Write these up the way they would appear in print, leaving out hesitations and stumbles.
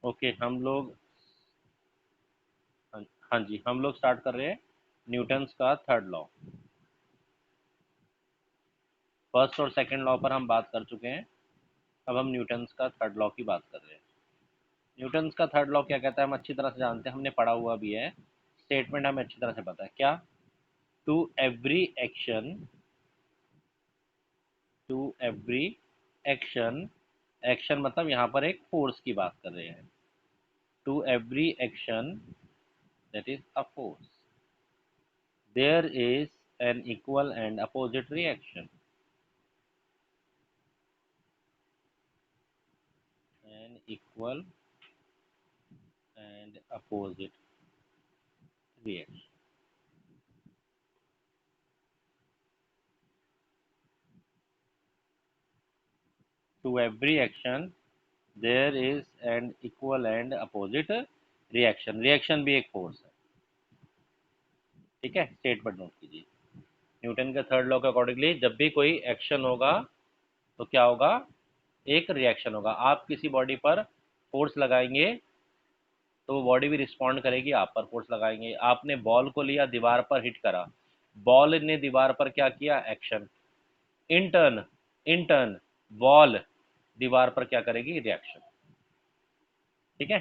Okay हम लोग, हाँ हाँ जी, हम लोग स्टार्ट कर रहे हैं न्यूटन्स का थर्ड लॉ। फर्स्ट और सेकंड लॉ पर हम बात कर चुके हैं। अब हम न्यूटन्स का थर्ड लॉ की बात कर रहे हैं। न्यूटन्स का थर्ड लॉ क्या कहता है हम अच्छी तरह से जानते हैं, हमने पढ़ा हुआ भी है। स्टेटमेंट हमें अच्छी तरह से पता है क्या। To every action, to every action, action मतलब यहाँ पर एक फोर्स की बात कर रहे हैं। To every action that is a force, there is an equal and opposite reaction. An equal and opposite reaction. To every action there is an equal and opposite reaction. Reaction भी एक force है। ठीक है, statement note कीजिए। Newton के third law के accordingly जब भी कोई एक्शन होगा तो क्या होगा, एक रिएक्शन होगा। आप किसी बॉडी पर फोर्स लगाएंगे तो वो बॉडी भी रिस्पॉन्ड करेगी। आप पर फोर्स लगाएंगे, आपने बॉल को लिया, दीवार पर हिट करा, बॉल ने दीवार पर क्या किया, action. In turn, in turn ball दीवार पर क्या करेगी, रिएक्शन। ठीक है,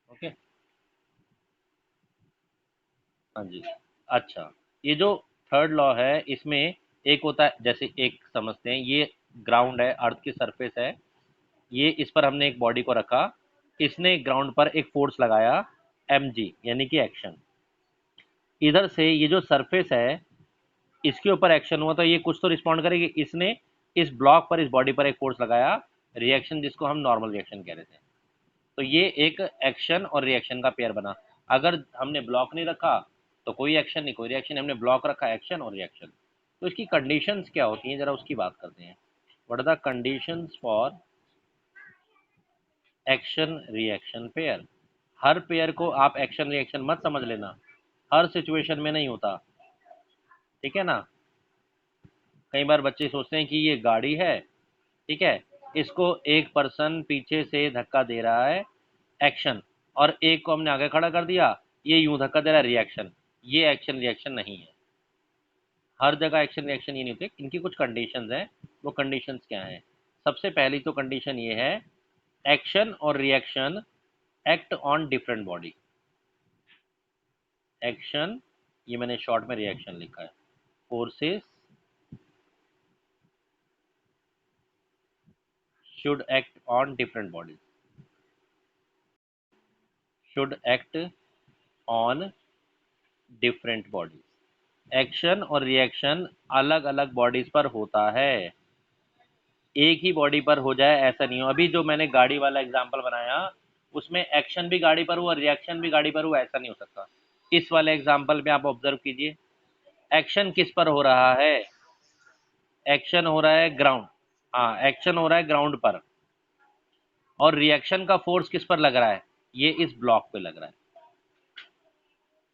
ओके। हाँ जी। अच्छा, ये जो थर्ड लॉ है इसमें एक होता है, जैसे एक समझते हैं, ये ग्राउंड है, अर्थ की सरफेस है, ये इस पर हमने एक बॉडी को रखा, इसने ग्राउंड पर एक फोर्स लगाया mg यानी कि एक्शन। इधर से ये जो सरफेस है इसके ऊपर एक्शन हुआ तो ये कुछ तो रिस्पॉन्ड करेगी। इसने इस ब्लॉक पर, इस बॉडी पर एक फोर्स लगाया, रिएक्शन, जिसको हम नॉर्मल रिएक्शन कह रहे थे। तो ये एक एक्शन और रिएक्शन का पेयर बना। अगर हमने ब्लॉक नहीं रखा तो कोई एक्शन नहीं, कोई रिएक्शन। हमने ब्लॉक रखा, एक्शन और रिएक्शन। तो इसकी कंडीशंस क्या होती हैं, जरा उसकी बात करते हैं। What are the conditions for action reaction pair. हर पेयर को आप एक्शन रिएक्शन मत समझ लेना, हर सिचुएशन में नहीं होता। ठीक है ना। कई बार बच्चे सोचते हैं कि ये गाड़ी है, ठीक है, इसको एक पर्सन पीछे से धक्का दे रहा है, एक्शन, और एक को हमने आगे खड़ा कर दिया, ये यूं धक्का दे रहा है, रिएक्शन। ये एक्शन रिएक्शन नहीं है। हर जगह एक्शन रिएक्शन ये नहीं होते, इनकी कुछ कंडीशंस हैं। वो कंडीशंस क्या हैं? सबसे पहली तो कंडीशन ये है, एक्शन और reaction act on different body. Action, ये मैंने शॉर्ट में रिएक्शन लिखा है। Forces should act on different bodies, should act on different bodies। Action और रिएक्शन अलग अलग बॉडीज पर होता है, एक ही बॉडी पर हो जाए ऐसा नहीं हो। अभी जो मैंने गाड़ी वाला एग्जांपल बनाया उसमें एक्शन भी गाड़ी पर हुआ, रिएक्शन भी गाड़ी पर हुआ, ऐसा नहीं हो सकता। इस वाले एग्जांपल में आप ऑब्जर्व कीजिए, एक्शन किस पर हो रहा है, एक्शन हो रहा है ग्राउंड, हाँ एक्शन हो रहा है ग्राउंड पर, और रिएक्शन का फोर्स किस पर लग रहा है, ये इस ब्लॉक पे लग रहा है।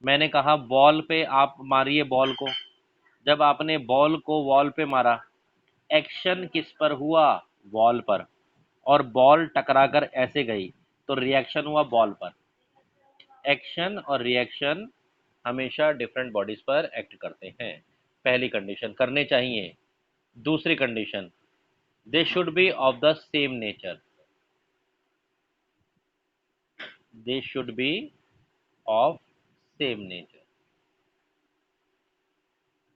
मैंने कहा बॉल पे आप मारिए बॉल को, जब आपने बॉल को वॉल पे मारा, एक्शन किस पर हुआ, वॉल पर, और बॉल टकराकर ऐसे गई, तो रिएक्शन हुआ बॉल पर। एक्शन और रिएक्शन हमेशा डिफरेंट बॉडीज पर एक्ट करते हैं। पहली कंडीशन, करने चाहिए। दूसरी condition, they should be of the same nature, they should be of same nature.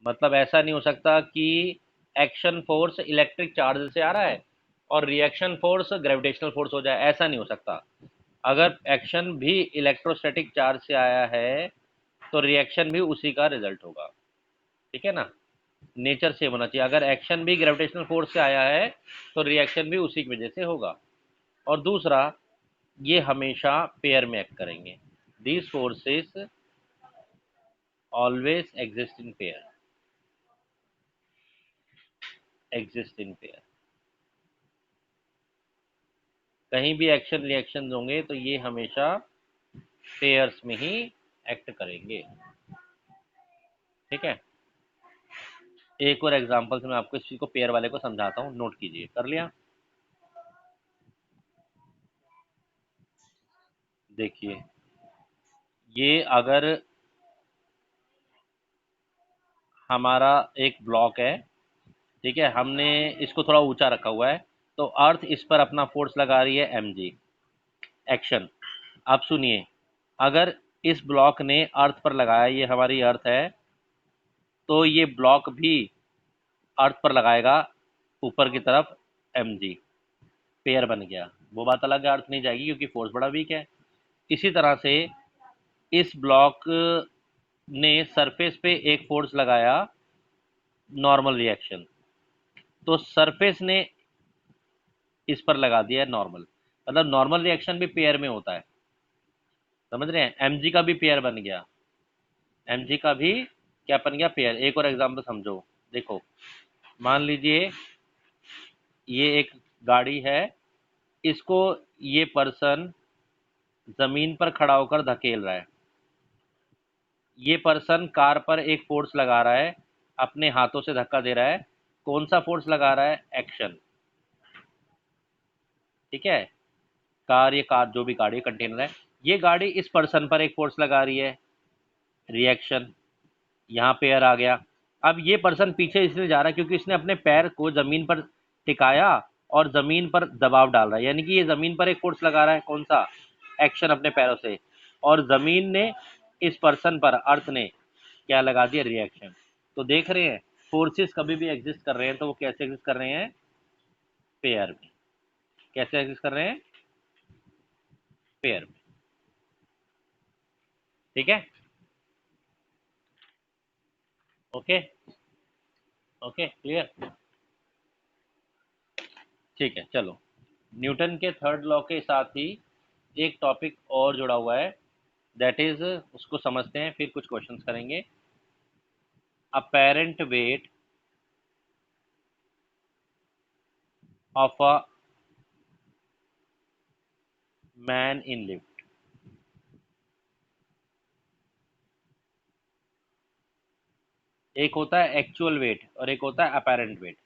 मतलब ऐसा नहीं हो सकता कि एक्शन फोर्स इलेक्ट्रिक चार्ज से आ रहा है और रिएक्शन फोर्स ग्रेविटेशनल फोर्स हो जाए, ऐसा नहीं हो सकता। अगर एक्शन भी इलेक्ट्रोस्टैटिक चार्ज से आया है तो रिएक्शन भी उसी का रिजल्ट होगा। ठीक है ना, नेचर सेम होना चाहिए। अगर एक्शन भी ग्रेविटेशनल फोर्स से आया है तो रिएक्शन भी उसी की वजह से होगा। और दूसरा, ये हमेशा पेयर में एक्ट करेंगे। These forces always exist in pair, exist in pair. कहीं भी एक्शन रिएक्शन होंगे तो ये हमेशा पेयर्स में ही एक्ट करेंगे। ठीक है, एक और एग्जांपल से मैं आपको इस चीज को पेयर वाले को समझाता हूँ, नोट कीजिए। कर लिया? देखिए, ये अगर हमारा एक ब्लॉक है, ठीक है, हमने इसको थोड़ा ऊंचा रखा हुआ है, तो अर्थ इस पर अपना फोर्स लगा रही है mg, एक्शन। आप सुनिए, अगर इस ब्लॉक ने अर्थ पर लगाया, ये हमारी अर्थ है, तो ये ब्लॉक भी अर्थ पर लगाएगा ऊपर की तरफ mg, पेयर बन गया। वो बात अलग है, अर्थ नहीं जाएगी क्योंकि फोर्स बड़ा वीक है। इसी तरह से इस ब्लॉक ने सरफेस पे एक फोर्स लगाया, नॉर्मल रिएक्शन, तो सरफेस ने इस पर लगा दिया है नॉर्मल। मतलब नॉर्मल रिएक्शन भी पेयर में होता है, समझ रहे हैं? mg का भी पेयर बन गया, mg का भी क्या बन गया, पेयर। एक और एग्जांपल समझो। देखो, मान लीजिए ये एक गाड़ी है, इसको ये पर्सन जमीन पर खड़ा होकर धकेल रहा है। ये पर्सन कार पर एक फोर्स लगा रहा है, अपने हाथों से धक्का दे रहा है। कौन सा फोर्स लगा रहा है? एक्शन। ठीक है, कार, ये कार जो भी गाड़ी कंटेनर है, ये गाड़ी इस पर्सन पर एक फोर्स लगा रही है, रिएक्शन। यहाँ पेयर आ गया। अब ये पर्सन पीछे इसलिए जा रहा है क्योंकि इसने अपने पैर को जमीन पर टिकाया और जमीन पर दबाव डाल रहा है, यानी कि ये जमीन पर एक फोर्स लगा रहा है, कौन सा? एक्शन, अपने पैरों से। और जमीन ने इस पर्सन पर, अर्थ ने क्या लगा दिया? रिएक्शन। तो देख रहे हैं, फोर्सेस कभी भी एग्जिस्ट कर रहे हैं तो वो कैसे एग्जिस्ट कर रहे हैं? पेयर में। कैसे एग्जिस्ट कर रहे हैं? पेयर में। ठीक है, ओके, ओके, क्लियर। ठीक है, चलो। न्यूटन के थर्ड लॉ के साथ ही एक टॉपिक और जुड़ा हुआ है, दैट इज, उसको समझते हैं फिर कुछ क्वेश्चंस करेंगे। Apparent weight of a man in lift. एक होता है एक्चुअल वेट और एक होता है अपेरेंट वेट।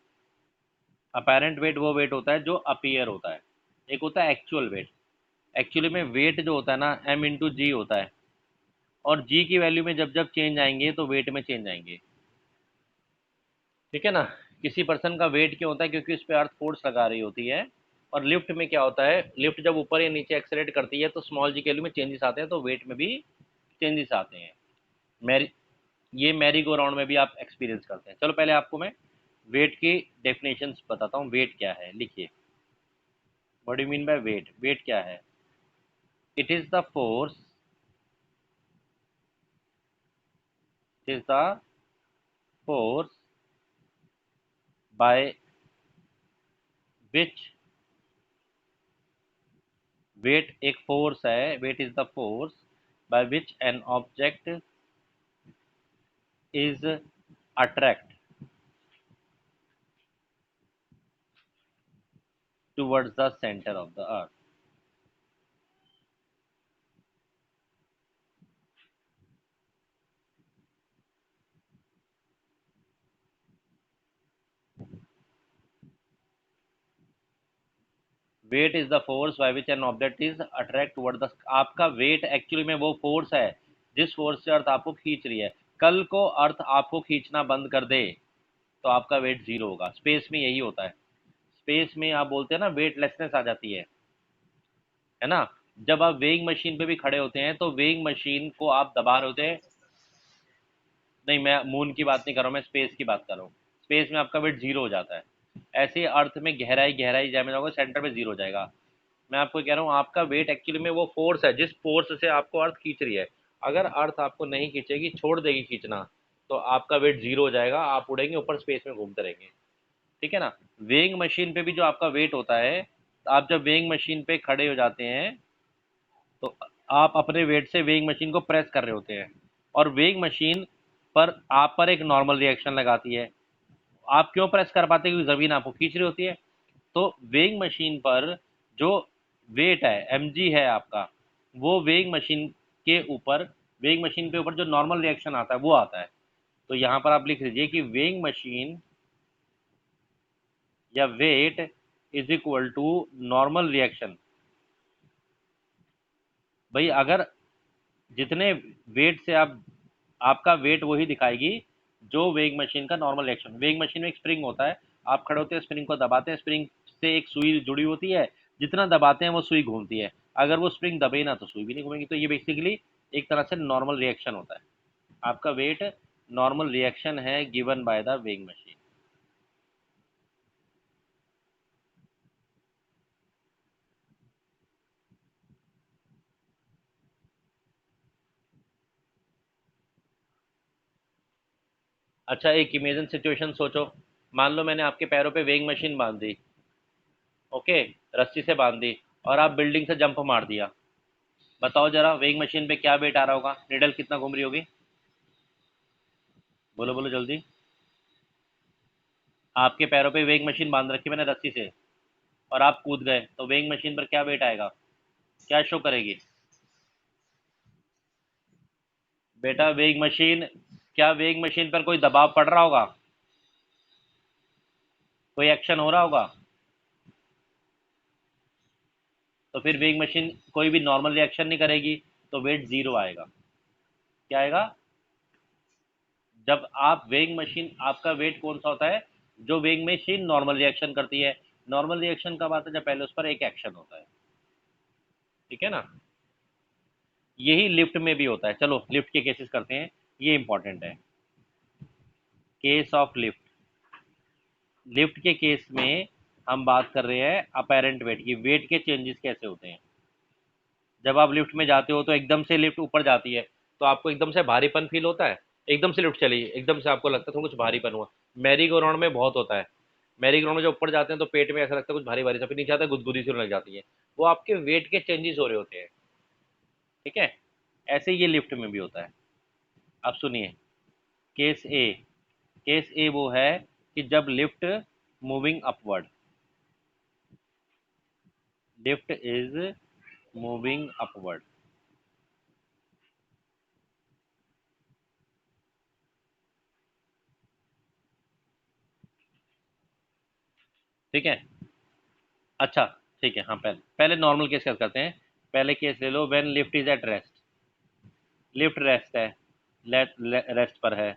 अपेरेंट वेट वो वेट होता है जो अपीयर होता है, एक होता है एक्चुअल वेट। एक्चुअली में वेट जो होता है ना, m इंटू जी होता है, और जी की वैल्यू में जब जब चेंज आएंगे तो वेट में चेंज आएंगे। ठीक है ना? किसी पर्सन का वेट क्यों होता है? क्योंकि उस पर अर्थ फोर्स लगा रही होती है। और लिफ्ट में क्या होता है, लिफ्ट जब ऊपर या नीचे एक्सेलरेट करती है तो स्मॉल जी के वैल्यू में चेंजेस आते हैं, तो वेट में भी चेंजेस आते हैं। मैरी ये मैरी गो राउंड में भी आप एक्सपीरियंस करते हैं। चलो पहले आपको मैं वेट की डेफिनेशन बताता हूँ। वेट क्या है, लिखिए। What do mean by weight? Weight क्या है? It is the force, it is the force by which, weight एक फोर्स है, weight is the force by which an object is attract towards the center of the earth। Weight is the force by which an object is attract toward the, आपका weight actually में वो force है जिस force से अर्थ आपको खींच रही है। कल को अर्थ आपको खींचना बंद कर दे तो आपका वेट जीरो होगा। स्पेस में यही होता है। स्पेस में आप बोलते हैं ना वेटलेसनेस आ जाती है ना? जब आप वेइंग मशीन पे भी खड़े होते हैं तो वेइंग मशीन को आप दबा रहे होते हैं। नहीं, मैं मून की बात नहीं कर रहा हूँ, मैं स्पेस की बात कर रहा हूँ। स्पेस में आपका वेट जीरो हो जाता है। ऐसे अर्थ में गहराई गहराई जाए में जाओगे, सेंटर पे जीरो हो जाएगा। मैं आपको कह रहा हूँ, आपका वेट एक्चुअली में वो फोर्स है जिस फोर्स से आपको अर्थ खींच रही है। अगर अर्थ आपको नहीं खींचेगी, छोड़ देगी खींचना, तो आपका वेट जीरो हो जाएगा, आप उड़ेंगे ऊपर, स्पेस में घूमते रहेंगे। ठीक है ना? वेइंग मशीन पे भी जो आपका वेट होता है, आप जब वेइंग मशीन पे खड़े हो जाते हैं तो आप अपने वेट से वेइंग मशीन को प्रेस कर रहे होते हैं, और वेइंग मशीन पर आप पर एक नॉर्मल रिएक्शन लगाती है। आप क्यों प्रेस कर पाते हैं? क्योंकि ज़मीन आपको खींच रही होती है। तो वेइंग मशीन पर जो वेट है, mg है आपका, वो वेइंग मशीन के ऊपर, वेइंग मशीन के ऊपर जो नॉर्मल रिएक्शन आता है वो आता है। तो यहाँ पर आप लिख लीजिए कि वेइंग मशीन या weight is equal to normal reaction. भाई अगर जितने वेट से आप, आपका वेट वही दिखाएगी जो वेइंग मशीन का नॉर्मल रिएक्शन। वेइंग मशीन में एक स्प्रिंग होता है, आप खड़े होते हैं, स्प्रिंग को दबाते हैं, स्प्रिंग से एक सुई जुड़ी होती है, जितना दबाते हैं वो सुई घूमती है। अगर वो स्प्रिंग दबे ना तो सुई भी नहीं घूमेगी। तो ये बेसिकली एक तरह से नॉर्मल रिएक्शन होता है। आपका वेट नॉर्मल रिएक्शन है given by the weighing machine. अच्छा, एक इमेजिन सिचुएशन सोचो। मान लो मैंने आपके पैरों पे वेइंग मशीन बांध दी, ओके, रस्सी से बांध दी, और आप बिल्डिंग से जंप मार दिया। बताओ जरा वेइंग मशीन पे क्या वेट आ रहा होगा, निडल कितना घूम रही होगी? बोलो बोलो जल्दी। आपके पैरों पे वेइंग मशीन बांध रखी मैंने रस्सी से, और आप कूद गए, तो वेइंग मशीन पर क्या वेट आएगा, क्या शो करेगी? बेटा वेइंग मशीन, क्या वेइंग मशीन पर कोई दबाव पड़ रहा होगा, कोई एक्शन हो रहा होगा? तो फिर वेइंग मशीन कोई भी नॉर्मल रिएक्शन नहीं करेगी, तो वेट जीरो आएगा। क्या आएगा? जब आप वेइंग मशीन, आपका वेट कौन सा होता है, जो वेइंग मशीन नॉर्मल रिएक्शन करती है। नॉर्मल रिएक्शन कब आता है? जब पहले उस पर एक एक्शन होता है। ठीक है ना? यही लिफ्ट में भी होता है। चलो लिफ्ट के केसेस करते हैं, ये इंपॉर्टेंट है। Case of lift. लिफ्ट के केस में हम बात कर रहे हैं अपेरेंट वेट की। वेट के चेंजेस कैसे होते हैं? जब आप लिफ्ट में जाते हो तो एकदम से लिफ्ट ऊपर जाती है, तो आपको एकदम से भारीपन फील होता है। एकदम से लिफ्ट चली, एकदम से आपको लगता है थोड़ा कुछ भारीपन हुआ। मैरी गो राउंड में बहुत होता है। मैरी गो राउंड में जब ऊपर जाते हैं तो पेट में ऐसा लगता है कुछ भारी भारी सा, फिर नीचे आता है गुदगुदी सी होने लग जाती है। वो आपके वेट के चेंजेस हो रहे होते हैं। ठीक है? ऐसे ये लिफ्ट में भी होता है। अब सुनिए, केस ए। केस ए वो है कि जब lift moving upward, lift is moving upward. ठीक है? अच्छा, ठीक है, हाँ, पहले पहले नॉर्मल केस क्या करते हैं। पहले केस ले लो, when lift is at rest. Lift rest है, रेस्ट पर है।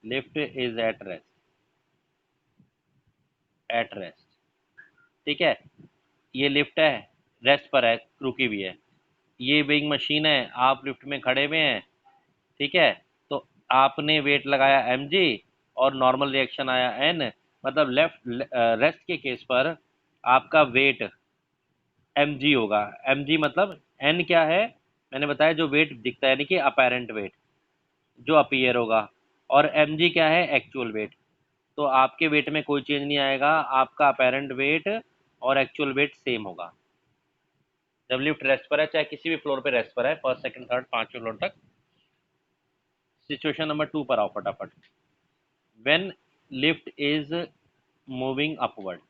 Lift is at rest, at rest. ठीक है? ये लिफ्ट है, रेस्ट पर है, रुकी भी है। ये वेइंग मशीन है, आप लिफ्ट में खड़े हुए हैं। ठीक है? तो आपने वेट लगाया mg, और नॉर्मल रिएक्शन आया n। मतलब लेफ्ट रेस्ट के केस पर आपका वेट mg होगा। mg मतलब n क्या है, मैंने बताया जो वेट दिखता है, यानी कि अपेरेंट वेट जो अपीयर होगा। और mg क्या है, एक्चुअल वेट। तो आपके वेट में कोई चेंज नहीं आएगा, आपका अपेरेंट वेट और एक्चुअल वेट सेम होगा जब लिफ्ट रेस्ट पर है, चाहे किसी भी फ्लोर पे रेस्ट पर है, फर्स्ट सेकंड थर्ड पांचवें फ्लोर तक। सिचुएशन नंबर 2 पर आओ फटाफट। When lift is moving upward,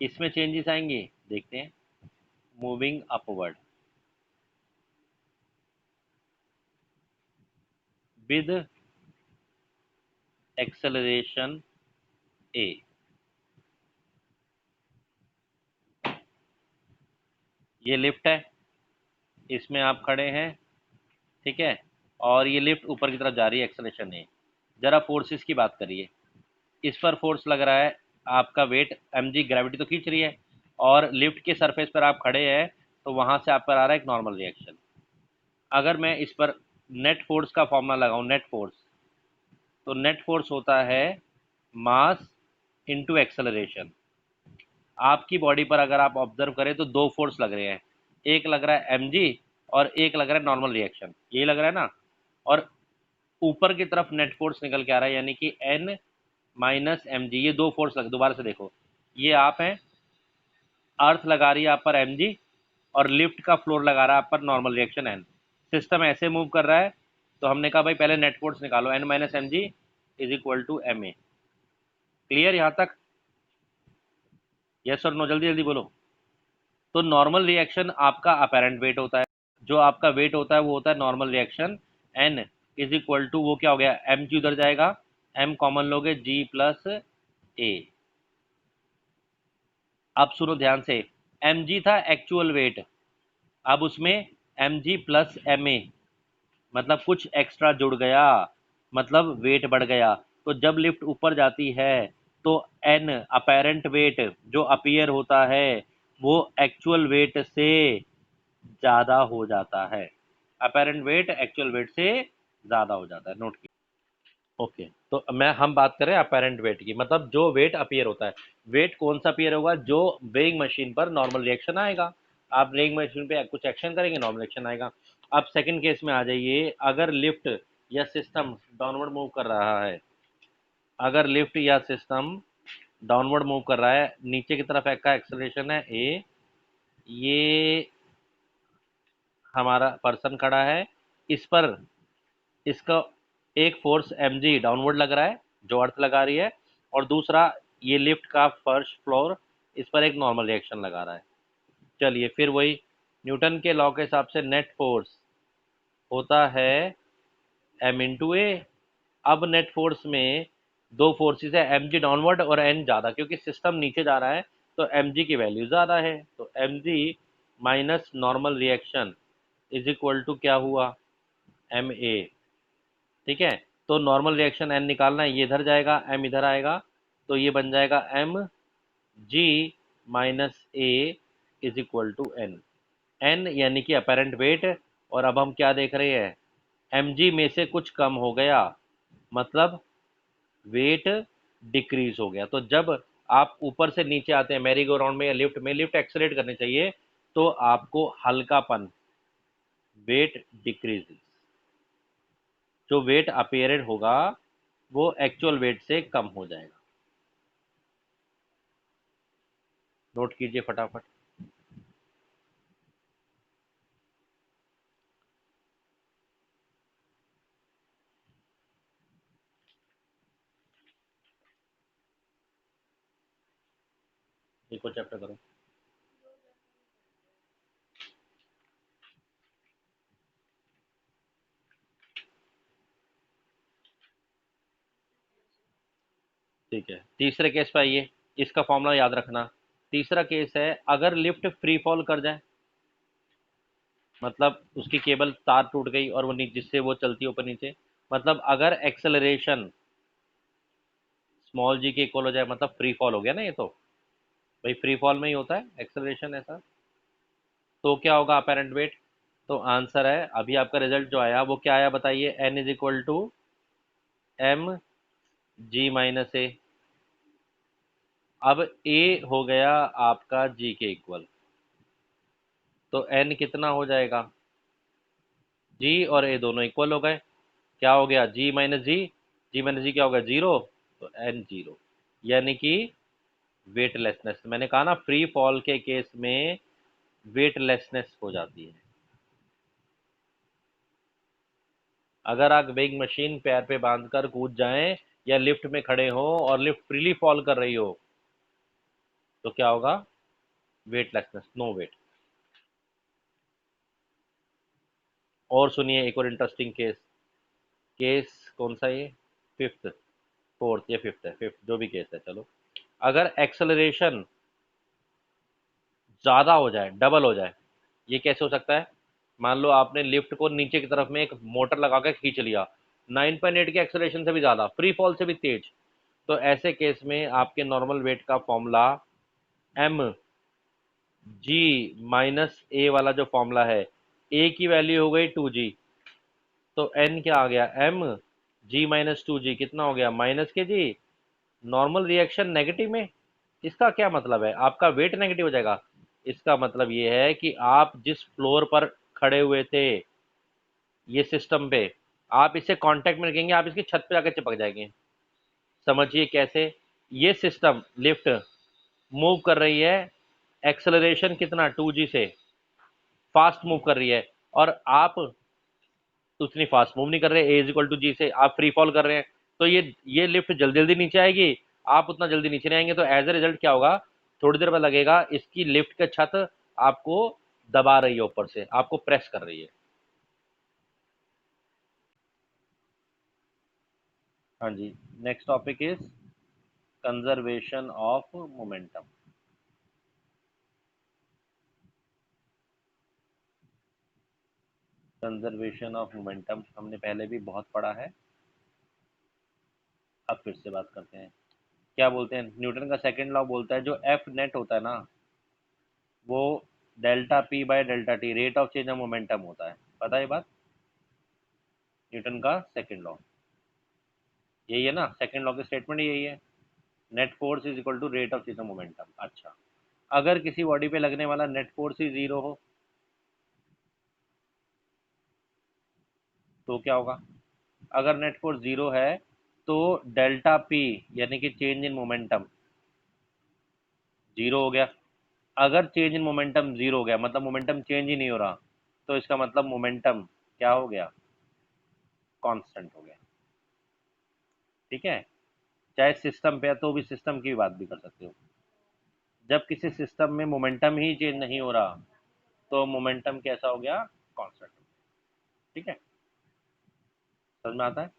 इसमें चेंजेस आएंगे, देखते हैं। मूविंग अपवर्ड विद एक्सेलरेशन ए। ये लिफ्ट है, इसमें आप खड़े हैं। ठीक है? और ये लिफ्ट ऊपर की तरफ जा रही है, एक्सेलरेशन ए। जरा फोर्सेस की बात करिए। इस पर फोर्स लग रहा है, आपका वेट mg, ग्रेविटी तो खींच रही है, और लिफ्ट के सरफेस पर आप खड़े हैं, तो वहां से आप पर आ रहा है एक नॉर्मल रिएक्शन। अगर मैं इस पर नेट फोर्स का फॉर्मूला लगाऊं, नेट फोर्स, तो नेट फोर्स होता है मास इनटू एक्सेलरेशन। आपकी बॉडी पर अगर आप ऑब्जर्व करें तो दो फोर्स लग रहे हैं, एक लग रहा है mg, और एक लग रहा है नॉर्मल रिएक्शन, यही लग रहा है ना। और ऊपर की तरफ नेट फोर्स निकल के आ रहा है, यानी कि n माइनस mg। ये दो फोर्स लग, दोबारा से देखो, ये आप हैं, अर्थ लगा रही है आप पर mg, और लिफ्ट का फ्लोर लगा रहा है आप पर नॉर्मल रिएक्शन n। सिस्टम ऐसे मूव कर रहा है, तो हमने कहा भाई पहले नेट फोर्स निकालो, n minus M G is equal to M A. Clear यहाँ तक? यस और नो, जल्दी जल्दी बोलो। तो नॉर्मल रिएक्शन आपका अपेरेंट वेट होता है, जो आपका वेट होता है वो होता है normal reaction n, is equal to, वो क्या हो गया, एम जी उधर जाएगा, एम कॉमन लोगे, जी प्लस ए। अब सुनो ध्यान से, एम जी था एक्चुअल वेट, अब उसमें M G plus M A, मतलब कुछ एक्स्ट्रा जुड़ गया, मतलब वेट बढ़ गया। तो जब लिफ्ट ऊपर जाती है तो एन अपेरेंट वेट जो अपीयर होता है वो एक्चुअल वेट से ज़्यादा हो जाता है। अपेरेंट वेट एक्चुअल वेट से ज़्यादा हो जाता है, नोट की। ओके, तो मैं हम बात करें अपेरेंट वेट की, मतलब जो वेट अपीयर होता है। वेट कौन सा अपीयर होगा, जो वेइंग मशीन पर नॉर्मल रिएक्शन आएगा। आप वेइंग मशीन पे कुछ एक्शन करेंगे, नॉर्मल रिएक्शन आएगा। अब सेकंड केस में आ जाइए, अगर लिफ्ट या सिस्टम डाउनवर्ड मूव कर रहा है, अगर लिफ्ट या सिस्टम डाउनवर्ड मूव कर रहा है, नीचे की तरफ का एक्सेलरेशन है ए, ये हमारा पर्सन खड़ा है, इस पर इसका एक फोर्स mg डाउनवर्ड लग रहा है जो अर्थ लगा रही है, और दूसरा ये लिफ्ट का फर्श फ्लोर इस पर एक नॉर्मल रिएक्शन लगा रहा है। चलिए फिर वही न्यूटन के लॉ के हिसाब से नेट फोर्स होता है m इंटू ए। अब नेट फोर्स में दो फोर्सेस है, एम जी डाउनवर्ड और एन ज़्यादा, क्योंकि सिस्टम नीचे जा रहा है तो एम जी की वैल्यू ज़्यादा है, तो M G minus normal reaction is equal to क्या हुआ, एम ए। ठीक है, तो नॉर्मल रिएक्शन एन निकालना है, ये इधर जाएगा, एम इधर आएगा, तो ये बन जाएगा M G minus A is equal to N. N यानी कि अपेरेंट वेट, और अब हम क्या देख रहे हैं, एम जी में से कुछ कम हो गया, मतलब वेट डिक्रीज हो गया। तो जब आप ऊपर से नीचे आते हैं मैरी गो राउंड में या लिफ्ट में, लिफ्ट एक्सेलरेट करनी चाहिए, तो आपको हल्कापन, वेट डिक्रीज, जो वेट अपेयरेड होगा वो एक्चुअल वेट से कम हो जाएगा। नोट कीजिए फटाफट। एक और चैप्टर करो। ठीक है, तीसरे केस पे आइए, इसका फॉर्मूला याद रखना। तीसरा केस है, अगर लिफ्ट फ्री फॉल कर जाए, मतलब उसकी केबल तार टूट गई और वो जिससे वो चलती है ऊपर नीचे, मतलब अगर एक्सेलरेशन स्मॉल जी के इक्वल हो जाए, मतलब फ्री फॉल हो गया ना ये तो, भाई फ्री फॉल में ही होता है एक्सेलरेशन ऐसा, तो क्या होगा अपेरेंट वेट। तो आंसर है, अभी आपका रिजल्ट जो आया वो क्या आया बताइए, N is equal to M G minus A. अब ए हो गया आपका जी के इक्वल, तो एन कितना हो जाएगा, जी और ए दोनों इक्वल हो गए, क्या हो गया, जी माइनस जी, जी माइनस जी क्या होगा, जीरो, तो एन जीरो, यानी कि वेटलेसनेस, मैंने कहा ना फ्री फॉल के केस में वेटलेसनेस हो जाती है। अगर आप वेइंग मशीन पैर पे बांधकर कूद जाएं या लिफ्ट में खड़े हो और लिफ्ट फ्रीली फॉल कर रही हो, तो क्या होगा, वेटलेसनेस, नो वेट। और सुनिए एक और इंटरेस्टिंग केस, केस कौन सा ये, फिफ्थ, फोर्थ या फिफ्थ है, फिफ्थ जो भी केस है, चलो। अगर एक्सेलरेशन ज़्यादा हो जाए, डबल हो जाए, ये कैसे हो सकता है, मान लो आपने लिफ्ट को नीचे की तरफ में एक मोटर लगा के खींच लिया, 9.8 के एक्सेलरेशन से भी ज़्यादा, फ्री फॉल से भी तेज, तो ऐसे केस में आपके नॉर्मल वेट का फॉर्मूला एम जी माइनस ए वाला जो फॉर्मूला है, ए की वैल्यू हो गई 2g, तो एन क्या आ गया, एम जी माइनस 2g, कितना हो गया, माइनस के जी। नॉर्मल रिएक्शन नेगेटिव में, इसका क्या मतलब है, आपका वेट नेगेटिव हो जाएगा। इसका मतलब ये है कि आप जिस फ्लोर पर खड़े हुए थे ये सिस्टम पे, आप इससे कांटेक्ट में रखेंगे, आप इसकी छत पे जाकर चिपक जाएंगे। समझिए कैसे, ये सिस्टम लिफ्ट मूव कर रही है, एक्सेलरेशन कितना 2g से, फास्ट मूव कर रही है, और आप उतनी फास्ट मूव नहीं कर रहे, ए इज इक्वल टू जी से, आप फ्री फॉल कर रहे हैं, तो ये लिफ्ट जल्दी जल्दी नीचे आएगी, आप उतना जल्दी नीचे नहीं आएंगे, तो एज ए रिजल्ट क्या होगा, थोड़ी देर बाद लगेगा इसकी लिफ्ट का छत आपको दबा रही है, ऊपर से आपको प्रेस कर रही है। हाँ जी, next topic is conservation of momentum. Conservation of momentum हमने पहले भी बहुत पढ़ा है, अब फिर से बात करते हैं। क्या बोलते हैं, न्यूटन का सेकंड लॉ बोलता है जो एफ नेट होता है ना, वो delta P by delta T rate of change of momentum होता है। पता है ये बात? न्यूटन का सेकंड लॉ यही है ना, सेकंड लॉ की स्टेटमेंट यही है, net force is equal to rate of change of momentum. अच्छा, अगर किसी बॉडी पे लगने वाला नेट फोर्स ही जीरो हो तो क्या होगा? अगर नेट फोर्स जीरो है तो डेल्टा पी यानी कि चेंज इन मोमेंटम जीरो हो गया। अगर चेंज इन मोमेंटम जीरो हो गया मतलब मोमेंटम चेंज ही नहीं हो रहा, तो इसका मतलब मोमेंटम क्या हो गया? कांस्टेंट हो गया। ठीक है, चाहे सिस्टम पे है तो भी सिस्टम की बात भी कर सकते हो। जब किसी सिस्टम में मोमेंटम ही चेंज नहीं हो रहा तो मोमेंटम कैसा हो गया? कांस्टेंट। ठीक है, समझ में आता है?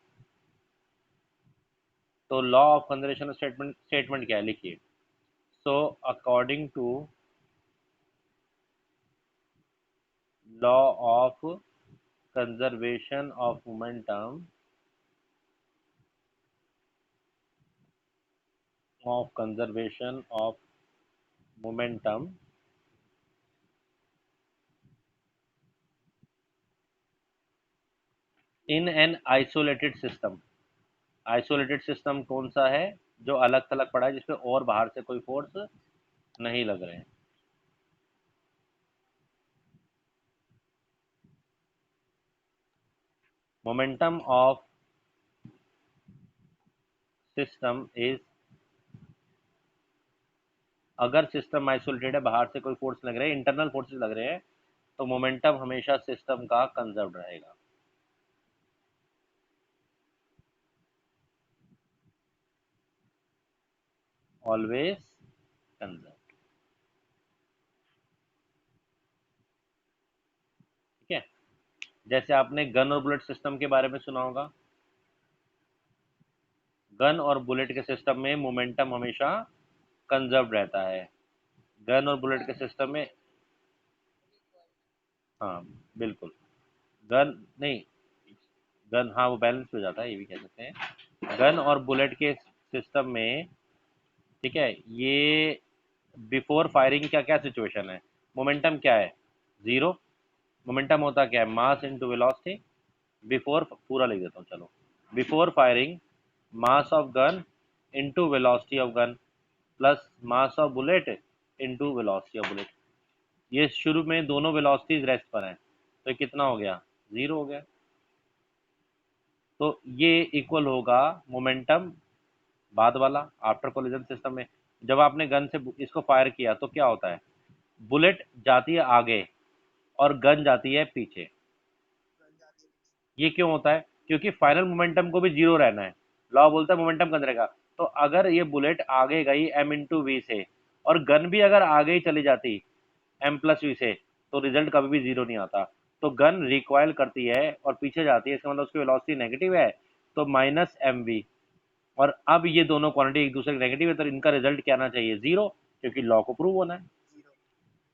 तो law of conservation statement statement क्या है, लिखिए। So according to law of conservation of momentum of conservation of momentum in an isolated system। Isolated system कौन सा है? जो अलग थलग पड़ा है, जिसपे और बाहर से कोई फोर्स नहीं लग रहे हैं। मोमेंटम ऑफ सिस्टम इज, अगर सिस्टम आइसोलेटेड है, बाहर से कोई फोर्स लग रहे हैं, इंटरनल फोर्सेस लग रहे हैं, तो मोमेंटम हमेशा सिस्टम का कंजर्व रहेगा। Always conserve. ठीक है, जैसे आपने गन और बुलेट सिस्टम के बारे में सुना होगा। गन और बुलेट के सिस्टम में मोमेंटम हमेशा कंजर्व रहता है। गन और बुलेट के सिस्टम में, हाँ बिल्कुल, गन नहीं, गन हाँ वो बैलेंस हो जाता है, ये भी कह सकते हैं। गन और बुलेट के सिस्टम में, ठीक है, ये बिफोर फायरिंग क्या क्या सिचुएशन है? मोमेंटम क्या है? जीरो। मोमेंटम होता क्या है? Mass into velocity. बिफोर, पूरा लिख देता हूँ चलो। Before firing mass of gun into velocity of gun plus mass of bullet into velocity of bullet. ये शुरू में दोनों वेलोसिटीज रेस्ट पर हैं, तो ये कितना हो गया? जीरो हो गया। तो ये इक्वल होगा मोमेंटम बाद वाला आफ्टर कोलिजन सिस्टम में। जब आपने गन से इसको फायर किया तो क्या होता है? बुलेट जाती है आगे और गन जाती है पीछे। ये क्यों होता है? क्योंकि फाइनल मोमेंटम को भी जीरो रहना है। लॉ बोलता है मोमेंटम कम रहेगा। तो अगर ये बुलेट आगे गई एम इंटू वी से, और गन भी अगर आगे ही चली जाती एम प्लस वी से, तो रिजल्ट कभी भी जीरो नहीं आता। तो गन रिकॉयल करती है और पीछे जाती है, इसका मतलब उसकी वेलोसिटी नेगेटिव है, तो माइनस एम वी। और अब ये दोनों क्वांटिटी एक दूसरे के नेगेटिव है, तो इनका रिजल्ट क्या आना चाहिए? जीरो, क्योंकि लॉ को प्रूव होना है।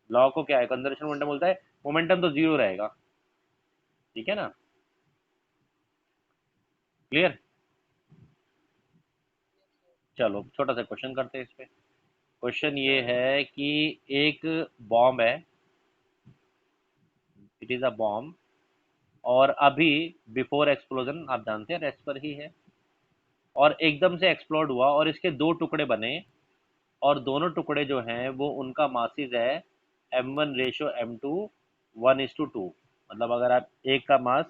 लॉ को क्या है, कंजर्वेशन मोमेंटम बोलता है मोमेंटम तो जीरो रहेगा। ठीक है ना, क्लियर? चलो छोटा सा क्वेश्चन करते हैं इस पे। क्वेश्चन ये है कि एक बॉम्ब है, इट इज अ बॉम्ब, और अभी बिफोर एक्सप्लोजन आप जानते हैं रेस्ट पर ही है, और एकदम से एक्सप्लोड हुआ और इसके दो टुकड़े बने, और दोनों टुकड़े जो हैं वो उनका मासिस है m1:m2 1:2। मतलब अगर आप एक का मास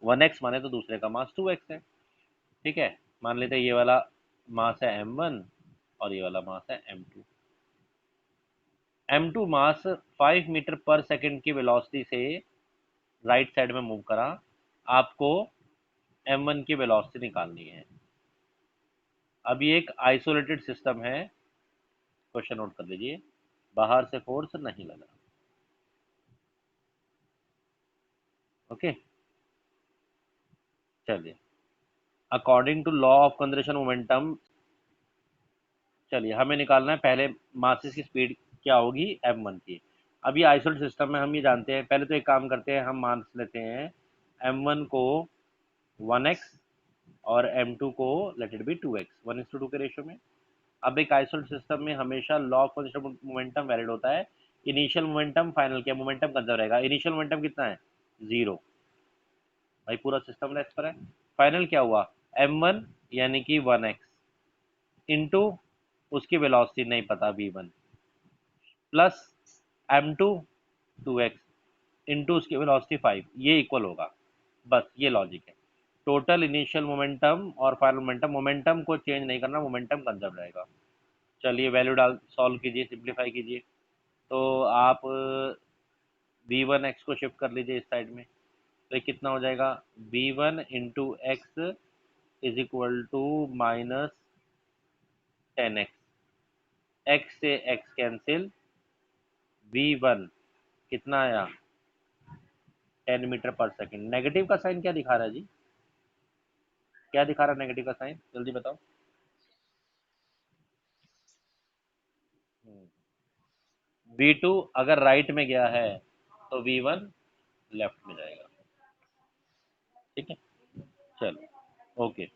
1x माने तो दूसरे का मास 2x है। ठीक है, मान लेते हैं ये वाला मास है m1 और ये वाला मास है m2। m2 मास 5 मीटर पर सेकंड की वेलोसिटी से राइट साइड में मूव करा, आपको m1 की वेलोसिटी निकालनी है। अब ये एक आइसोलेटेड सिस्टम है, क्वेश्चन नोट कर लीजिए, बाहर से फोर्स नहीं लगा। ओके, चलिए according to law of conservation momentum, चलिए हमें निकालना है पहले मासेस की स्पीड क्या होगी m1 की। अब ये आइसोलेटेड सिस्टम में हम ये जानते हैं, पहले तो एक काम करते हैं, हम मान लेते हैं m1 को 1x और m2 को लेट इट बी 2x, 1:2 के रेशियो में। अब एक आइसोलेटेड सिस्टम में हमेशा law of conservation momentum valid होता है। इनिशियल मोमेंटम फाइनल क्या मोमेंटम कंजर्व रहेगा। इनिशियल मोमेंटम कितना है, जीरो, भाई पूरा सिस्टम रेस्ट पर है। फाइनल क्या हुआ, m1 यानी कि 1x इंटू उसकी वेलोसिटी नहीं पता v1 plus m2 2x into उसकी वेलोसिटी 5, ये इक्वल होगा। बस ये लॉजिक है। टोटल इनिशियल मोमेंटम और फाइनल मोमेंटम, मोमेंटम को चेंज नहीं करना, मोमेंटम कंजर्व रहेगा। चलिए वैल्यू डाल सॉल्व कीजिए, सिंप्लीफाई कीजिए। तो आप v1x को शिफ्ट कर लीजिए इस साइड में, तो ये कितना हो जाएगा, v1 into X is equal to minus 10x, x से x कैंसिल, v1 कितना आया 10 मीटर पर सेकंड। नेगेटिव का साइन क्या दिखा रहा है जी, क्या दिखा रहा है नेगेटिव का साइन, जल्दी बताओ। v2 अगर राइट में गया है तो v1 लेफ्ट में जाएगा। ठीक है, चलो ओके।